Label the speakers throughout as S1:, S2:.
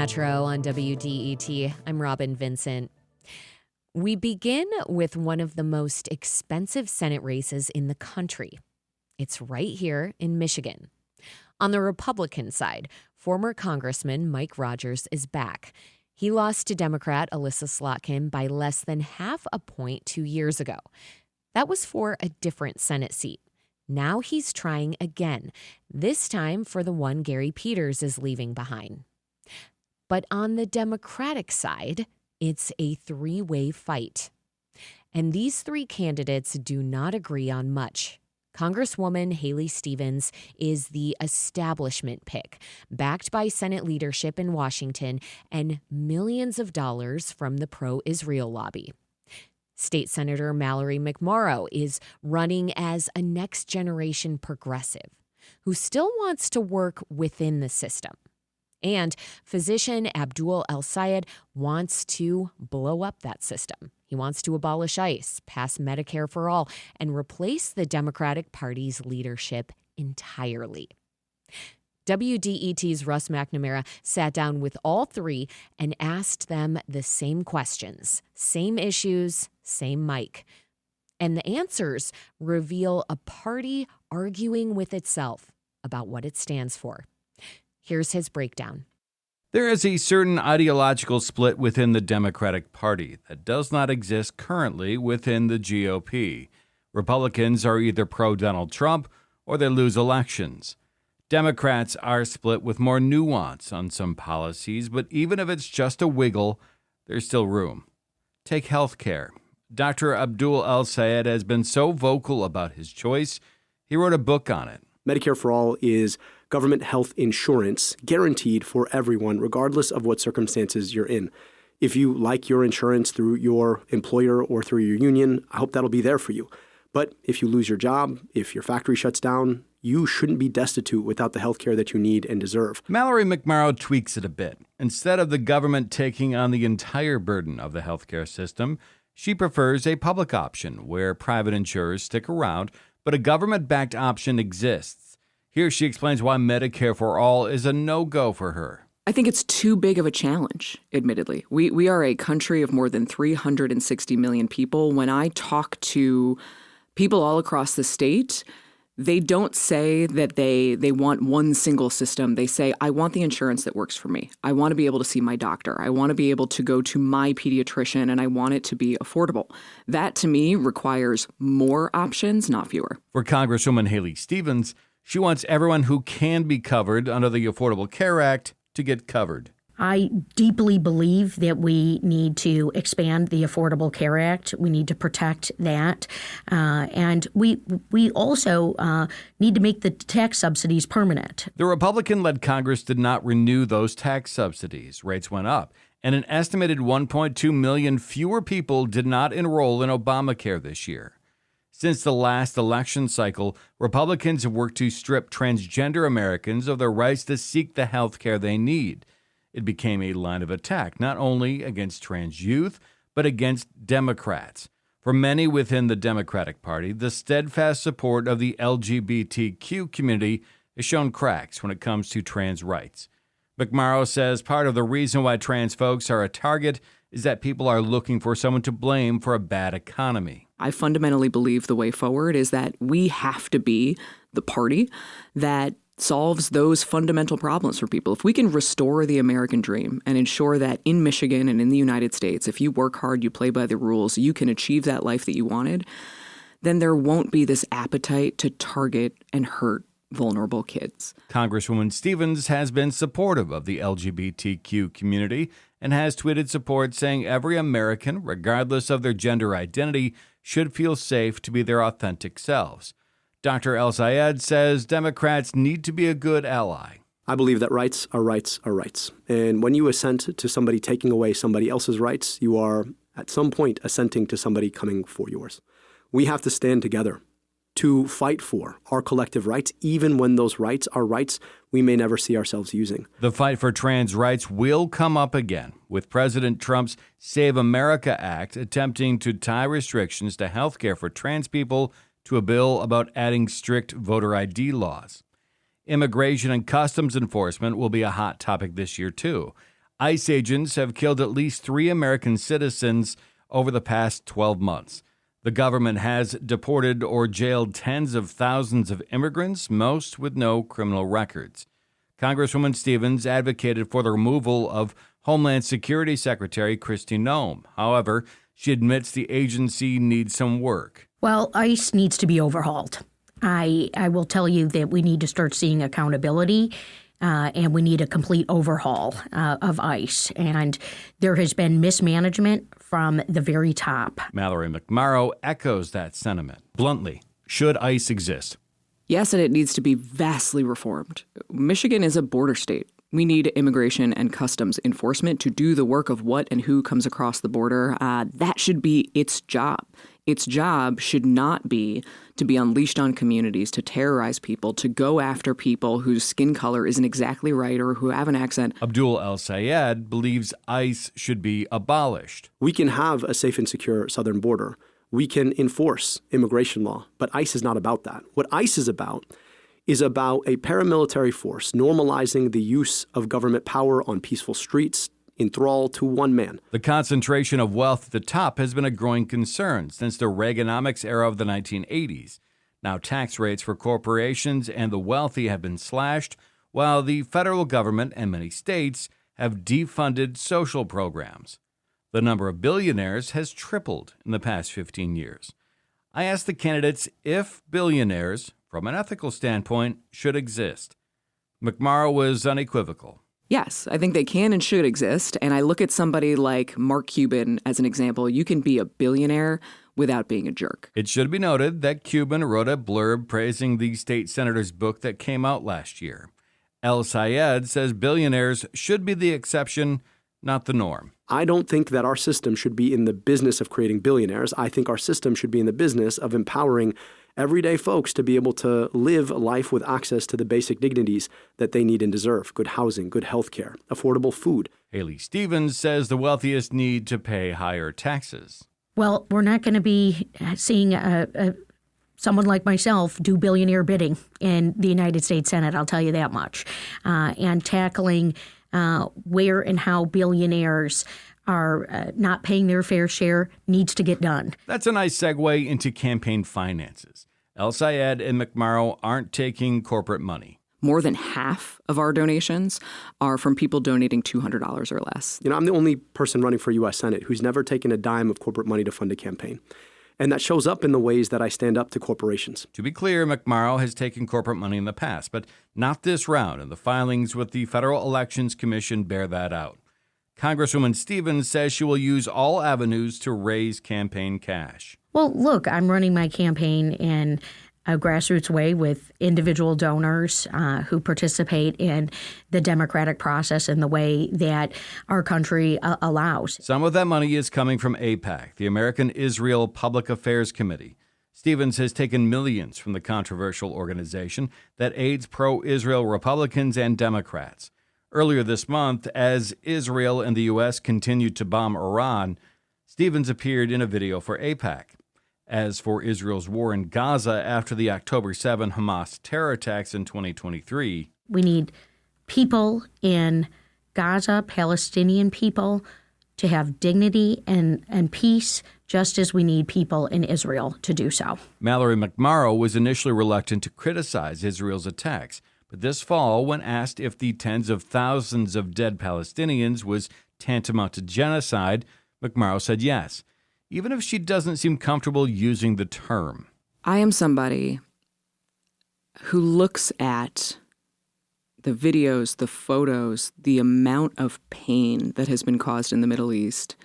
S1: Metro on WDET. I'm Robyn Vincent. We begin with one of the most expensive Senate races in the country. It's right here in Michigan. On the Republican side, former Congressman Mike Rogers is back. He lost to Democrat Elissa Slotkin by less than half a point 2 years ago. That was for a different Senate seat. Now he's trying again, this time for the one Gary Peters is leaving behind. But on the Democratic side, it's a three-way fight. And these three candidates do not agree on much. Congresswoman Haley Stevens is the establishment pick, backed by Senate leadership in Washington and millions of dollars from the pro-Israel lobby. State Senator Mallory McMorrow is running as a next-generation progressive who still wants to work within the system. And physician Abdul El-Sayed wants to blow up that system. He wants to abolish ICE, pass Medicare for all, and replace the Democratic Party's leadership entirely. WDET's Russ McNamara sat down with all three and asked them the same questions, same issues, same mic. And the answers reveal a party arguing with itself about what it stands for. Here's his breakdown.
S2: There is a certain ideological split within the Democratic Party that does not exist currently within the GOP. Republicans are either pro-Donald Trump or they lose elections. Democrats are split with more nuance on some policies, but even if it's just a wiggle, there's still room. Take health care. Dr. Abdul El-Sayed has been so vocal about his choice, he wrote a book on it.
S3: Medicare for All is government health insurance guaranteed for everyone, regardless of what circumstances you're in. If you like your insurance through your employer or through your union, I hope that'll be there for you. But if you lose your job, if your factory shuts down, you shouldn't be destitute without the health care that you need and deserve.
S2: Mallory McMorrow tweaks it a bit. Instead of the government taking on the entire burden of the healthcare system, she prefers a public option where private insurers stick around, but a government-backed option exists. Here she explains why Medicare for All is a no-go for her.
S4: I think it's too big of a challenge, admittedly. We are a country of more than 360 million people. When I talk to people all across the state, they don't say that they want one single system. They say, I want the insurance that works for me. I want to be able to see my doctor. I want to be able to go to my pediatrician, and I want it to be affordable. That, to me, requires more options, not fewer.
S2: For Congresswoman Haley Stevens, she wants everyone who can be covered under the Affordable Care Act to get covered.
S5: I deeply believe that we need to expand the Affordable Care Act. We need to protect that. And we also need to make the tax subsidies permanent.
S2: The Republican-led Congress did not renew those tax subsidies. Rates went up, and an estimated 1.2 million fewer people did not enroll in Obamacare this year. Since the last election cycle, Republicans have worked to strip transgender Americans of their rights to seek the health care they need. It became a line of attack, not only against trans youth, but against Democrats. For many within the Democratic Party, the steadfast support of the LGBTQ community has shown cracks when it comes to trans rights. McMorrow says part of the reason why trans folks are a target is that people are looking for someone to blame for a bad economy.
S4: I fundamentally believe the way forward is that we have to be the party that solves those fundamental problems for people. If we can restore the American dream and ensure that in Michigan and in the United States, if you work hard, you play by the rules, you can achieve that life that you wanted, then there won't be this appetite to target and hurt vulnerable kids.
S2: Congresswoman Stevens has been supportive of the LGBTQ community and has tweeted support saying every American, regardless of their gender identity, should feel safe to be their authentic selves. Dr. El-Sayed says Democrats need to be a good ally.
S3: I believe that rights are rights are rights. And when you assent to somebody taking away somebody else's rights, you are at some point assenting to somebody coming for yours. We have to stand together to fight for our collective rights, even when those rights are rights we may never see ourselves using.
S2: The fight for trans rights will come up again, with President Trump's Save America Act attempting to tie restrictions to health care for trans people to a bill about adding strict voter ID laws. Immigration and customs enforcement will be a hot topic this year, too. ICE agents have killed at least 3 American citizens over the past 12 months. The government has deported or jailed tens of thousands of immigrants, most with no criminal records. Congresswoman Stevens advocated for the removal of Homeland Security Secretary Kristi Noem. However, she admits the agency needs some work.
S5: Well, ICE needs to be overhauled. I will tell you that we need to start seeing accountability, and we need a complete overhaul of ICE. And there has been mismanagement from the very top.
S2: Mallory McMorrow echoes that sentiment. Bluntly, should ICE exist?
S4: Yes, and it needs to be vastly reformed. Michigan is a border state. We need immigration and customs enforcement to do the work of what and who comes across the border. That should be its job. Its job should not be to be unleashed on communities, to terrorize people, to go after people whose skin color isn't exactly right or who have an accent.
S2: Abdul El-Sayed believes ICE should be abolished.
S3: We can have a safe and secure southern border. We can enforce immigration law, but ICE is not about that. What ICE is about a paramilitary force normalizing the use of government power on peaceful streets in thrall to one man.
S2: The concentration of wealth at the top has been a growing concern since the Reaganomics era of the 1980s. Now tax rates for corporations and the wealthy have been slashed, while the federal government and many states have defunded social programs. The number of billionaires has tripled in the past 15 years. I asked the candidates if billionaires, from an ethical standpoint, should exist. McMorrow was unequivocal.
S4: Yes, I think they can and should exist. And I look at somebody like Mark Cuban as an example. You can be a billionaire without being a jerk.
S2: It should be noted that Cuban wrote a blurb praising the state senator's book that came out last year. El-Sayed says billionaires should be the exception, not the norm.
S3: I don't think that our system should be in the business of creating billionaires. I think our system should be in the business of empowering everyday folks to be able to live a life with access to the basic dignities that they need and deserve: good housing, good health care, affordable food.
S2: Haley Stevens says the wealthiest need to pay higher taxes.
S5: Well, we're not going to be seeing someone like myself do billionaire bidding in the United States Senate, I'll tell you that much. And tackling where and how billionaires are not paying their fair share needs to get done.
S2: That's a nice segue into campaign finances. El-Sayed and McMorrow aren't taking corporate money.
S4: More than half of our donations are from people donating $200 or less.
S3: I'm the only person running for U.S. Senate who's never taken a dime of corporate money to fund a campaign. And that shows up in the ways that I stand up to corporations.
S2: To be clear, McMorrow has taken corporate money in the past, but not this round, and the filings with the Federal Elections Commission bear that out. Congresswoman Stevens says she will use all avenues to raise campaign cash.
S5: Well, look, I'm running my campaign in a grassroots way with individual donors who participate in the democratic process in the way that our country allows.
S2: Some of that money is coming from AIPAC, the American Israel Public Affairs Committee. Stevens has taken millions from the controversial organization that aids pro-Israel Republicans and Democrats. Earlier this month, as Israel and the U.S. continued to bomb Iran, Stevens appeared in a video for AIPAC. As for Israel's war in Gaza after the October 7 Hamas terror attacks in 2023,
S5: we need people in Gaza, Palestinian people, to have dignity and peace, just as we need people in Israel to do so.
S2: Mallory McMorrow was initially reluctant to criticize Israel's attacks, but this fall, when asked if the tens of thousands of dead Palestinians was tantamount to genocide, McMorrow said yes, even if she doesn't seem comfortable using the term.
S4: I am somebody who looks at the videos, the photos, the amount of pain that has been caused in the Middle East,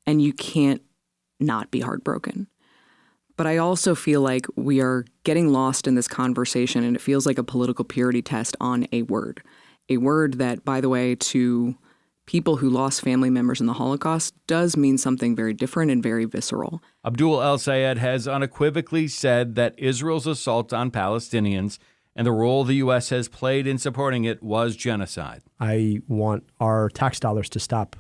S4: and you can't not be heartbroken. But I also feel like we are getting lost in this conversation, and it feels like a political purity test on a word that, by the way, to people who lost family members in the Holocaust does mean something very different and very visceral.
S2: Abdul El-Sayed has unequivocally said that Israel's assault on Palestinians and the role the U.S. has played in supporting it was genocide.
S3: I want our tax dollars to stop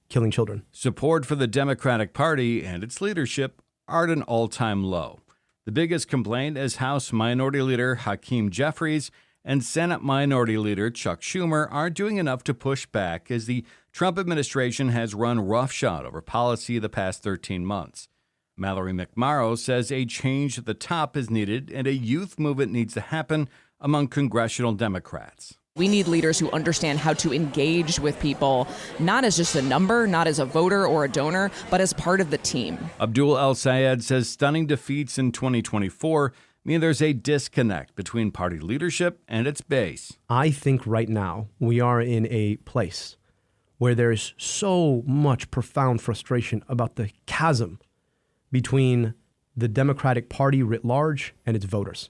S3: killing children.
S2: Support for the Democratic Party and its leadership are at an all-time low. The biggest complaint is House Minority Leader Hakeem Jeffries and Senate Minority Leader Chuck Schumer aren't doing enough to push back as the Trump administration has run roughshod over policy the past 13 months. Mallory McMorrow says a change at the top is needed and a youth movement needs to happen among congressional Democrats.
S6: We need leaders who understand how to engage with people, not as just a number, not as a voter or a donor, but as part of the team.
S2: Abdul El-Sayed says stunning defeats in 2024 mean there's a disconnect between party leadership and its base.
S3: I think right now we are in a place where there's so much profound frustration about the chasm between the Democratic Party writ large and its voters.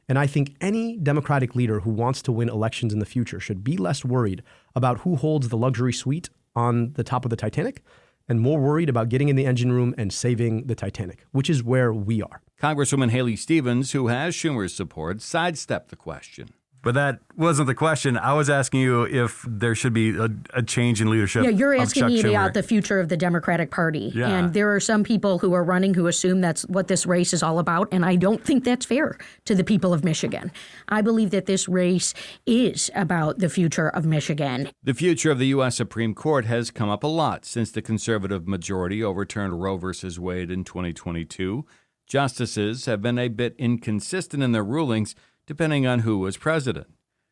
S3: And I think any Democratic leader who wants to win elections in the future should be less worried about who holds the luxury suite on the top of the Titanic and more worried about getting in the engine room and saving the Titanic, which is where we are.
S2: Congresswoman Haley Stevens, who has Schumer's support, sidestepped the question. But that wasn't the question. I was asking you if there should be a change in leadership.
S5: Yeah, you're
S2: of
S5: asking
S2: Chuck
S5: me
S2: Schumer.
S5: about the future of the Democratic Party.
S2: Yeah.
S5: And there are some people who are running who assume that's what this race is all about. And I don't think that's fair to the people of Michigan. I believe that this race is about the future of Michigan.
S2: The future of the U.S. Supreme Court has come up a lot since the conservative majority overturned Roe v. Wade in 2022. Justices have been a bit inconsistent in their rulings, depending on who was president.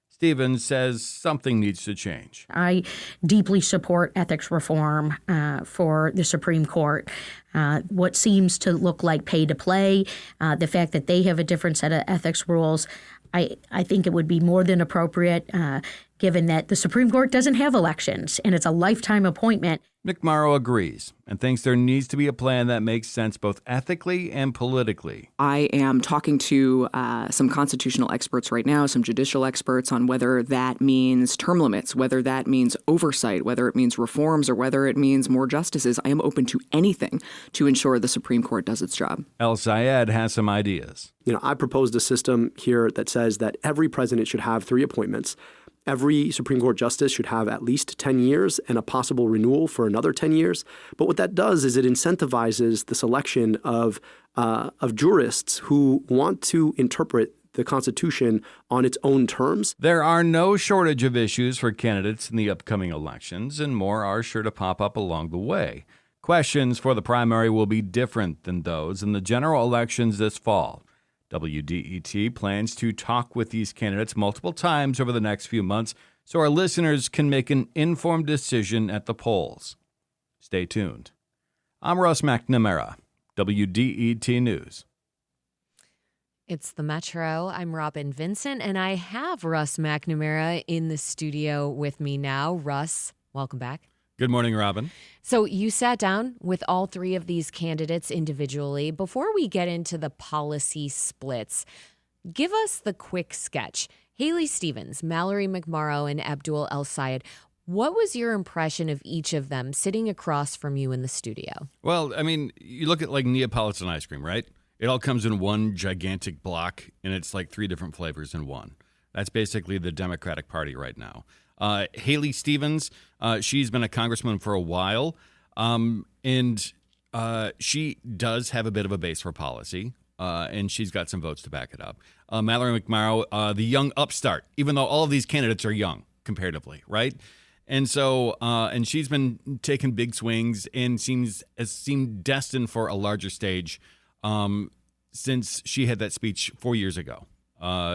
S2: Stevens says something needs to change.
S5: I deeply support ethics reform for the Supreme Court. What seems to look like pay to play, the fact that they have a different set of ethics rules, I think it would be more than appropriate, given that the Supreme Court doesn't have elections and it's a lifetime appointment.
S2: McMorrow agrees and thinks there needs to be a plan that makes sense both ethically and politically.
S4: I am talking to some constitutional experts right now, some judicial experts, on whether that means term limits, whether that means oversight, whether it means reforms, or whether it means more justices. I am open to anything to ensure the Supreme Court does its job.
S2: El-Sayed has some ideas.
S3: I proposed a system here that says that every president should have 3 appointments. Every Supreme Court justice should have at least 10 years and a possible renewal for another 10 years. But what that does is it incentivizes the selection of jurists who want to interpret the Constitution on its own terms.
S2: There are no shortage of issues for candidates in the upcoming elections, and more are sure to pop up along the way. Questions for the primary will be different than those in the general elections this fall. WDET plans to talk with these candidates multiple times over the next few months so our listeners can make an informed decision at the polls. Stay tuned. I'm Russ McNamara, WDET News.
S1: It's the Metro. I'm Robyn Vincent, and I have Russ McNamara in the studio with me now. Russ, welcome back.
S2: Good morning, Robyn.
S1: So you sat down with all 3 of these candidates individually. Before we get into the policy splits, give us the quick sketch. Haley Stevens, Mallory McMorrow, and Abdul El-Sayed, what was your impression of each of them sitting across from you in the studio?
S2: Well, I mean, you look at like Neapolitan ice cream, right? It all comes in one gigantic block, and it's like 3 different flavors in one. That's basically the Democratic Party right now. Haley Stevens, she's been a congressman for a while, and she does have a bit of a base for policy, and she's got some votes to back it up. Mallory McMorrow, the young upstart, even though all of these candidates are young comparatively, right? And so, and she's been taking big swings and seemed destined for a larger stage since she had that speech 4 years ago.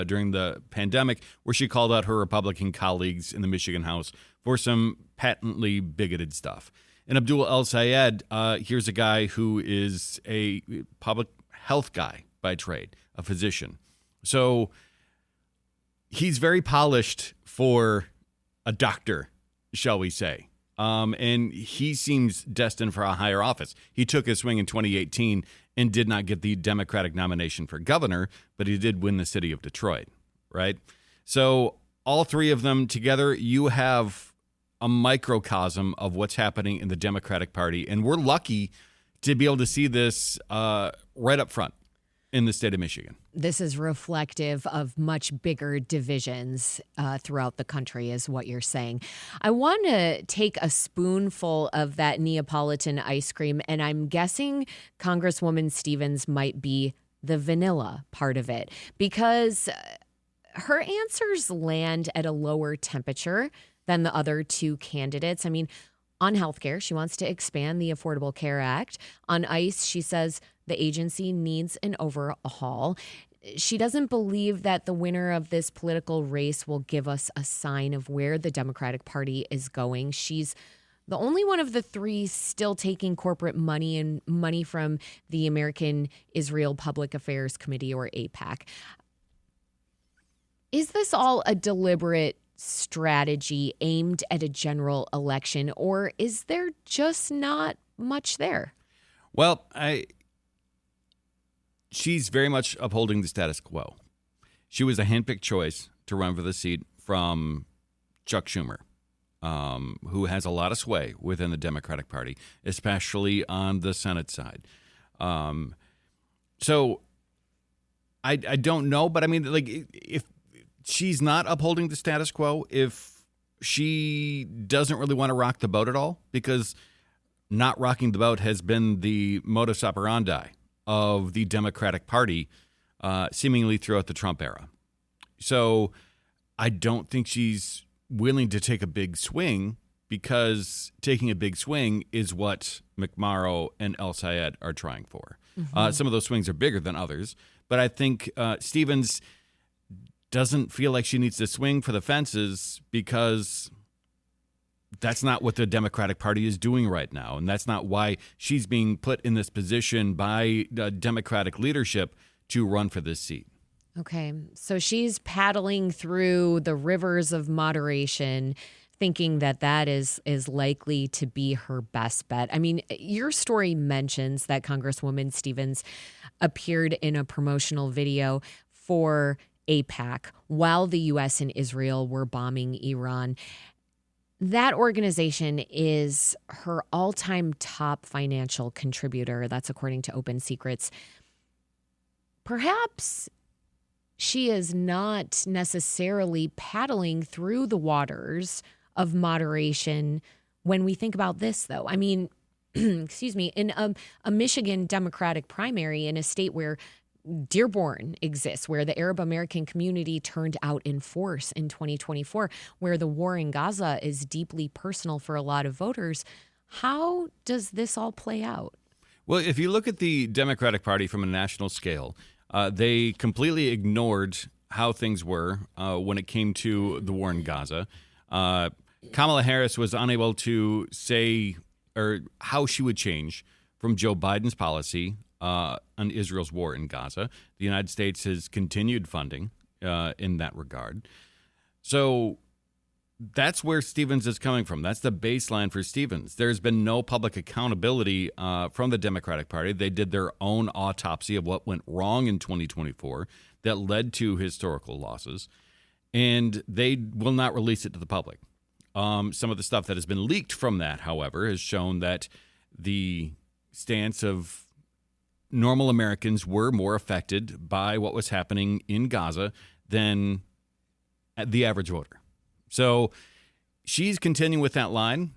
S2: During the pandemic, where she called out her Republican colleagues in the Michigan House for some patently bigoted stuff. And Abdul El-Sayed, here's a guy who is a public health guy by trade, a physician. So he's very polished for a doctor, shall we say. And he seems destined for a higher office. He took his swing in 2018 and did not get the Democratic nomination for governor, but he did win the city of Detroit, right? So all 3 of them together, you have a microcosm of what's happening in the Democratic Party. And we're lucky to be able to see this right up front in the state of Michigan.
S1: This is reflective of much bigger divisions throughout the country, is what you're saying. I want to take a spoonful of that Neapolitan ice cream, and I'm guessing Congresswoman Stevens might be the vanilla part of it, because her answers land at a lower temperature than the other two candidates. I mean, on healthcare, she wants to expand the Affordable Care Act. On ICE, she says the agency needs an overhaul. She doesn't believe that the winner of this political race will give us a sign of where the Democratic Party is going. She's the only one of the three still taking corporate money and money from the American Israel Public Affairs Committee, or AIPAC. Is this all a deliberate strategy aimed at a general election, or is there just not much there?
S2: Well, she's very much upholding the status quo. She was a handpicked choice to run for the seat from Chuck Schumer, who has a lot of sway within the Democratic Party, especially on the Senate side. So I don't know, but I mean, like, if she's not upholding the status quo, if she doesn't really want to rock the boat at all, because not rocking the boat has been the modus operandi of the Democratic Party seemingly throughout the Trump era. So I don't think she's willing to take a big swing, because taking a big swing is what McMorrow and El-Sayed are trying for. Some of those swings are bigger than others, but I think Stevens doesn't feel like she needs to swing for the fences, because that's not what the Democratic Party is doing right now. And that's not why she's being put in this position by Democratic leadership to run for this seat.
S1: Okay, so she's paddling through the rivers of moderation, thinking that that is likely to be her best bet. I mean, your story mentions that Congresswoman Stevens appeared in a promotional video for AIPAC while the U.S. and Israel were bombing Iran. That organization is her all-time top financial contributor. That's according to Open Secrets. Perhaps she is not necessarily paddling through the waters of moderation when we think about this, though. I mean, excuse me, in a Michigan Democratic primary in a state where Dearborn exists, where the Arab American community turned out in force in 2024, where the war in Gaza is deeply personal for a lot of voters. How does this all play out?
S2: Well, if you look at the Democratic Party from a national scale, they completely ignored how things were when it came to the war in Gaza. Kamala Harris was unable to say or how she would change from Joe Biden's policy on Israel's war in Gaza. The United States has continued funding in that regard. So that's where Stevens is coming from. That's the baseline for Stevens. There's been no public accountability from the Democratic Party. They did their own autopsy of what went wrong in 2024 that led to historical losses, and they will not release it to the public. Some of the stuff that has been leaked from that, however, has shown that the stance of normal Americans were more affected by what was happening in Gaza than the average voter. So she's continuing with that line.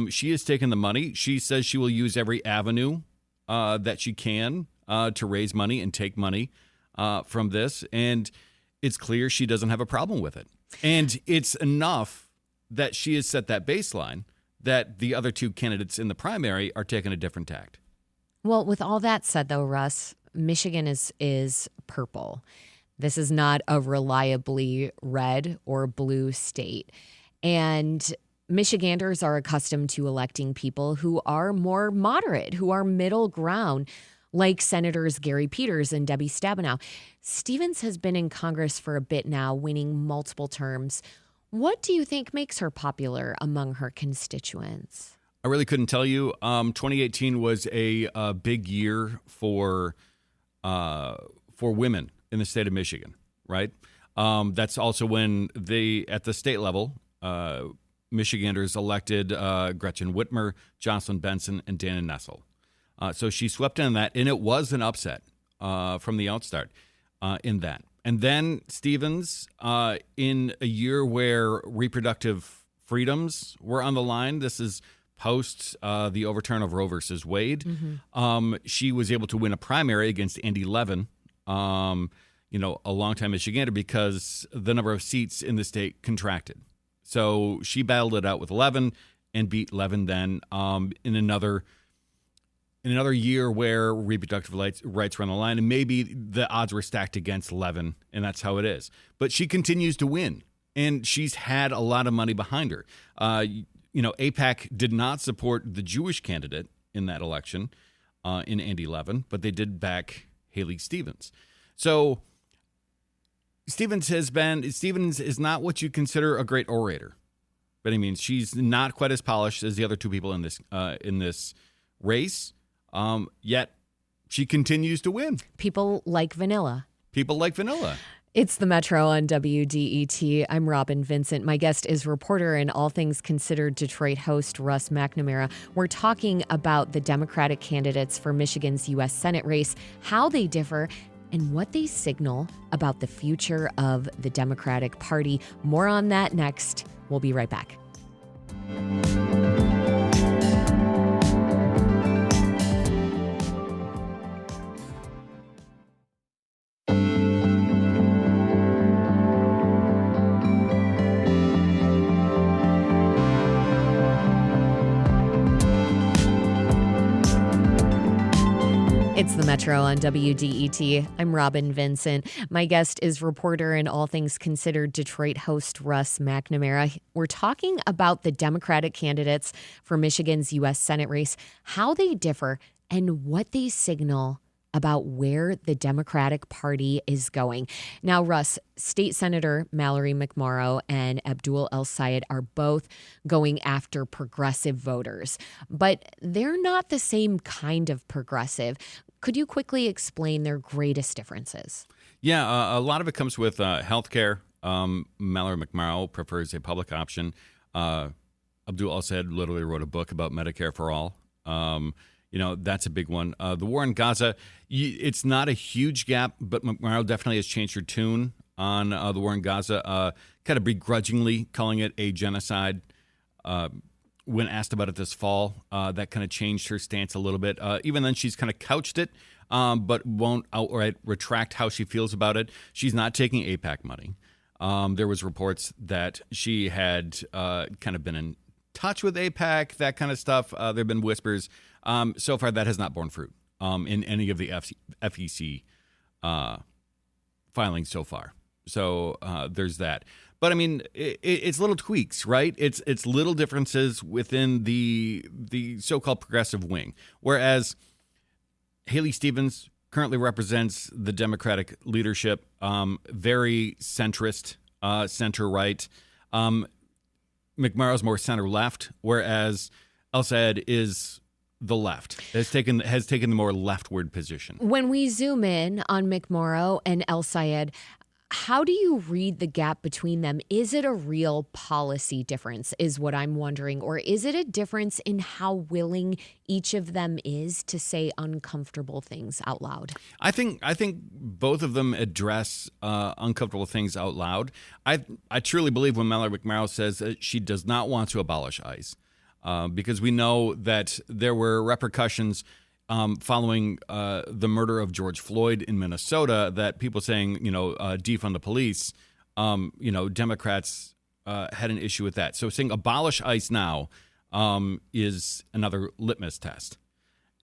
S2: She has taken the money. She says she will use every avenue that she can to raise money and take money from this. And it's clear she doesn't have a problem with it. And it's enough that she has set that baseline that the other two candidates in the primary are taking a different tact.
S1: Well, with all that said, though, Russ, Michigan is purple. This is not a reliably red or blue state. And Michiganders are accustomed to electing people who are more moderate, who are middle ground, like Senators Gary Peters and Debbie Stabenow. Stevens has been in Congress for a bit now, winning multiple terms. What do you think makes her popular among her constituents?
S2: I really couldn't tell you. 2018 was a big year for women in the state of Michigan, right? That's also when at the state level, Michiganders elected Gretchen Whitmer, Jocelyn Benson, and Dana Nessel. So she swept in that, and it was an upset from the outstart in that. And then Stevens, in a year where reproductive freedoms were on the line, this is post the overturn of Roe versus Wade. She was able to win a primary against Andy Levin. a longtime Michigander because the number of seats in the state contracted. So she battled it out with Levin and beat Levin then in another year where reproductive rights were on the line, and maybe the odds were stacked against Levin, and that's how it is. But she continues to win, and she's had a lot of money behind her. AIPAC did not support the Jewish candidate in that election in Andy Levin, but they did back Haley Stevens. So Stevens is not what you consider a great orator, but I mean, she's not quite as polished as the other two people in this race. Yet she continues to win.
S1: People like vanilla.
S2: It's
S1: the Metro on WDET. I'm Robyn Vincent. My guest is reporter and All Things Considered Detroit host Russ McNamara. We're talking about the Democratic candidates for Michigan's U.S. Senate race, how they differ, and what they signal about the future of the Democratic Party. More on that next. We'll be right back. It's the Metro on WDET. I'm Robyn Vincent. My guest is reporter and All Things Considered Detroit host Russ McNamara. We're talking about the Democratic candidates for Michigan's U.S. Senate race, how they differ, and what they signal about where the Democratic Party is going. Now, Russ, State Senator Mallory McMorrow and Abdul El-Sayed are both going after progressive voters, but they're not the same kind of progressive. Could you quickly explain their greatest differences?
S2: Yeah, a lot of it comes with health care. Mallory McMorrow prefers a public option. Abdul El-Sayed literally wrote a book about Medicare for all. That's a big one. The war in Gaza, it's not a huge gap, but McMorrow definitely has changed her tune on the war in Gaza, kind of begrudgingly calling it a genocide. When asked about it this fall, that kind of changed her stance a little bit. Even then, she's kind of couched it, but won't outright retract how she feels about it. She's not taking AIPAC money. There was reports that she had kind of been in touch with AIPAC, that kind of stuff. There have been whispers. So far, that has not borne fruit in any of the FEC filings so far. So there's that. But I mean, it's little tweaks, right? It's little differences within the so-called progressive wing. Whereas Haley Stevens currently represents the Democratic leadership, very centrist, center-right. McMorrow's more center-left, whereas El-Sayed is the left, has taken the more leftward position.
S1: When we zoom in on McMorrow and El-Sayed, how do you read the gap between them? Is it a real policy difference, is what I'm wondering, or is it a difference in how willing each of them is to say uncomfortable things out loud?
S2: I think both of them address uncomfortable things out loud. I truly believe when Mallory McMorrow says that she does not want to abolish ICE, because we know that there were repercussions following the murder of George Floyd in Minnesota, that people saying, defund the police, Democrats had an issue with that. So saying abolish ICE now is another litmus test.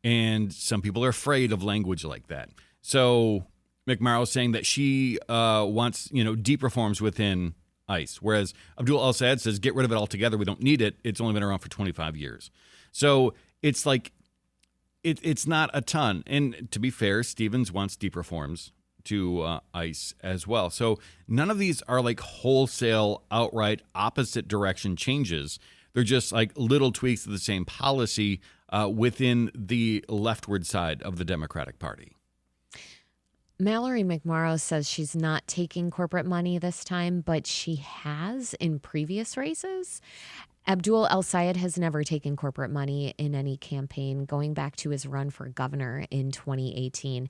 S2: And some people are afraid of language like that. So McMorrow saying that she wants, deep reforms within ICE, whereas Abdul El-Sayed says get rid of it altogether. We don't need it. It's only been around for 25 years. So it's like, it's not a ton. And to be fair, Stevens wants deep reforms to ICE as well. So none of these are like wholesale, outright opposite direction changes. They're just like little tweaks of the same policy within the leftward side of the Democratic Party.
S1: Mallory McMorrow says she's not taking corporate money this time, but she has in previous races. Abdul El-Sayed has never taken corporate money in any campaign, going back to his run for governor in 2018.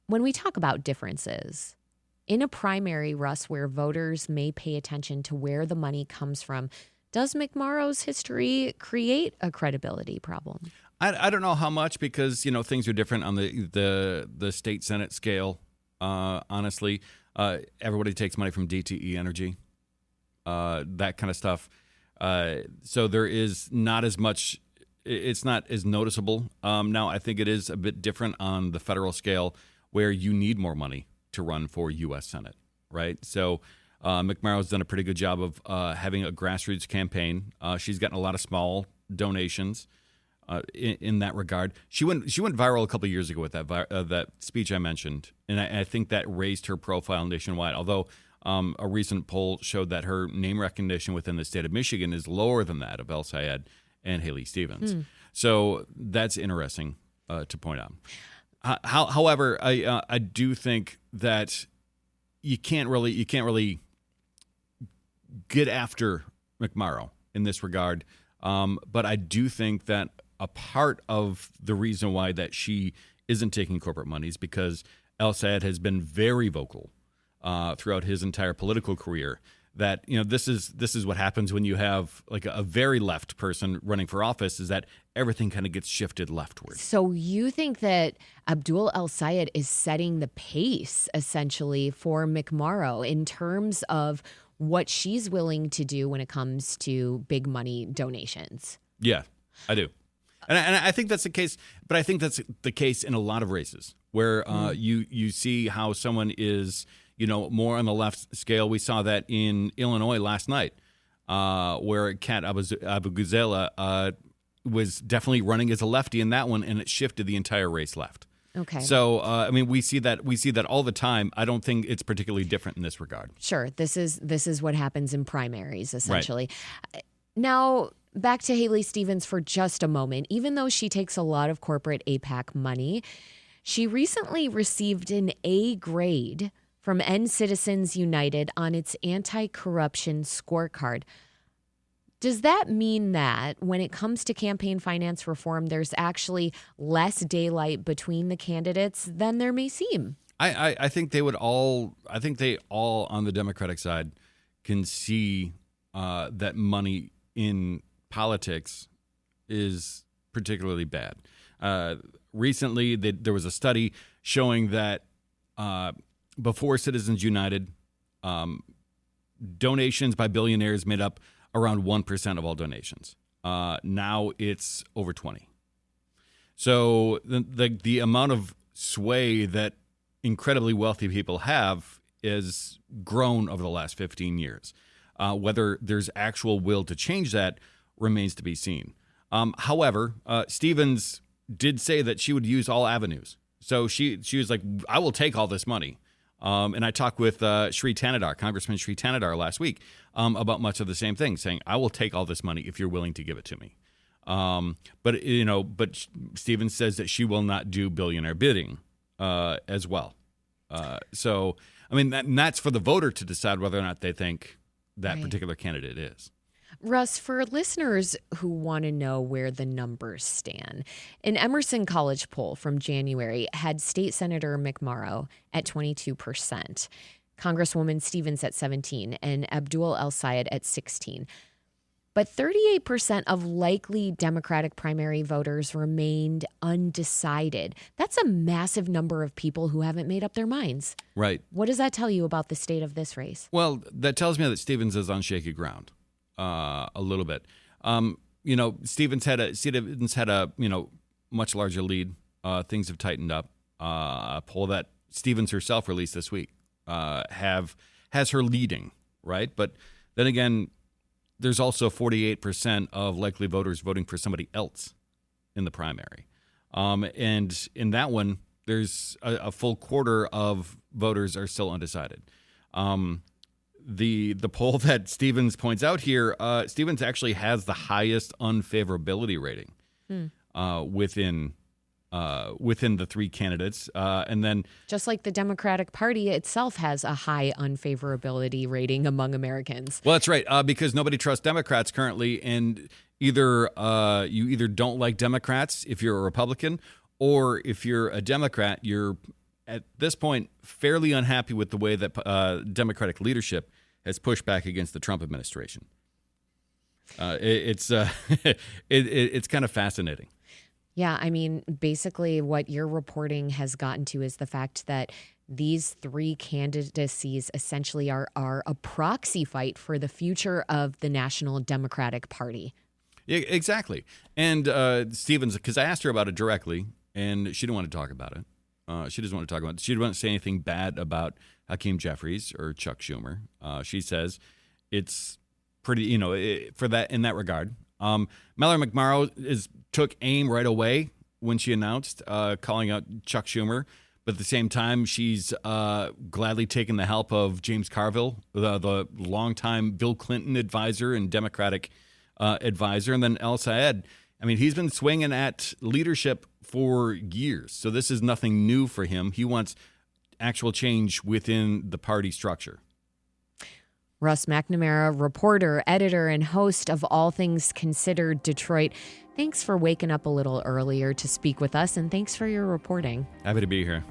S1: When we talk about differences, in a primary, Russ, where voters may pay attention to where the money comes from, does McMorrow's history create a credibility problem?
S2: I don't know how much because, things are different on the state Senate scale. Honestly, everybody takes money from DTE Energy, that kind of stuff. So there is not as much. It's not as noticeable. Now, I think it is a bit different on the federal scale where you need more money to run for U.S. Senate, right? So McMorrow's done a pretty good job of having a grassroots campaign. She's gotten a lot of small donations. In that regard, she went viral a couple of years ago with that speech I mentioned, and I think that raised her profile nationwide. Although a recent poll showed that her name recognition within the state of Michigan is lower than that of El-Sayed and Haley Stevens. So that's interesting to point out. However, I do think that you can't really get after McMorrow in this regard. But I do think that a part of the reason why that she isn't taking corporate money is because El-Sayed has been very vocal throughout his entire political career that, this is what happens when you have like a very left person running for office, is that everything kind of gets shifted leftward.
S1: So you think that Abdul El-Sayed is setting the pace essentially for McMorrow in terms of what she's willing to do when it comes to big money donations? Yeah,
S2: I do. And I think that's the case, but I think that's the case in a lot of races where you see how someone is, more on the left scale. We saw that in Illinois last night, where Kat Abu-Ghazala was definitely running as a lefty in that one, and it shifted the entire race left.
S1: Okay.
S2: So, we see that all the time. I don't think it's particularly different in this regard.
S1: Sure. This is what happens in primaries, essentially. Right. Now, back to Haley Stevens for just a moment. Even though she takes a lot of corporate AIPAC money, she recently received an A grade from End Citizens United on its anti-corruption scorecard. Does that mean that when it comes to campaign finance reform, there's actually less daylight between the candidates than there may seem?
S2: I think they all on the Democratic side can see that money in politics is particularly bad. Recently, there was a study showing that before Citizens United, donations by billionaires made up around 1% of all donations. Now it's over 20%. So the amount of sway that incredibly wealthy people have is grown over the last 15 years. Whether there's actual will to change that remains to be seen. However, Stevens did say that she would use all avenues. So she was like, I will take all this money. And I talked with Shri Tanadar, Congressman Shri Tanadar last week about much of the same thing, saying, I will take all this money if you're willing to give it to me. But Stevens says that she will not do billionaire bidding as well. So, that's for the voter to decide whether or not they think that particular candidate is.
S1: Russ, for listeners who want to know where the numbers stand, an Emerson College poll from January had State Senator McMorrow at 22%, Congresswoman Stevens at 17%, and Abdul El-Sayed at 16%. But 38% of likely Democratic primary voters remained undecided. That's a massive number of people who haven't made up their minds.
S2: Right.
S1: What does that tell you about the state of this race?
S2: Well, that tells me that Stevens is on shaky ground a little bit. Stevens had a much larger lead. Things have tightened up. A poll that Stevens herself released this week has her leading, right? But then again, there's also 48% of likely voters voting for somebody else in the primary. And in that one, there's a full quarter of voters are still undecided. The poll that Stevens points out here, Stevens actually has the highest unfavorability rating within the three candidates. And then
S1: just like the Democratic Party itself has a high unfavorability rating among Americans.
S2: Well, that's right, because nobody trusts Democrats currently, and you either don't like Democrats if you're a Republican, or if you're a Democrat, you're at this point fairly unhappy with the way that Democratic leadership has pushed back against the Trump administration. It's kind of fascinating.
S1: Yeah, I mean, basically what your reporting has gotten to is the fact that these three candidacies essentially are a proxy fight for the future of the National Democratic Party.
S2: Yeah, exactly. And Stevens, because I asked her about it directly, and she didn't want to talk about it. She doesn't want to talk about it. She didn't want to say anything bad about Hakeem Jeffries or Chuck Schumer. She says it's pretty, for that in that regard. Mallory McMorrow took aim right away when she announced calling out Chuck Schumer. But at the same time, she's gladly taken the help of James Carville, the longtime Bill Clinton advisor and Democratic advisor, and then El-Sayed. I mean, he's been swinging at leadership for years, so this is nothing new for him. He wants actual change within the party structure.
S1: Russ McNamara, reporter, editor, and host of All Things Considered Detroit. Thanks for waking up a little earlier to speak with us, and thanks for your reporting.
S2: Happy to be here.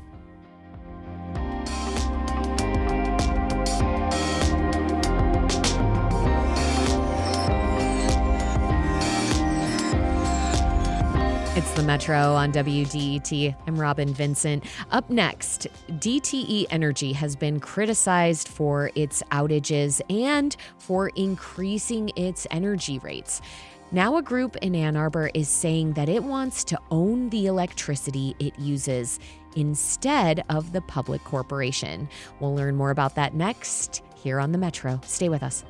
S1: It's the Metro on WDET. I'm Robyn Vincent. Up next, DTE Energy has been criticized for its outages and for increasing its energy rates. Now a group in Ann Arbor is saying that it wants to own the electricity it uses instead of the public corporation. We'll learn more about that next here on the Metro. Stay with us.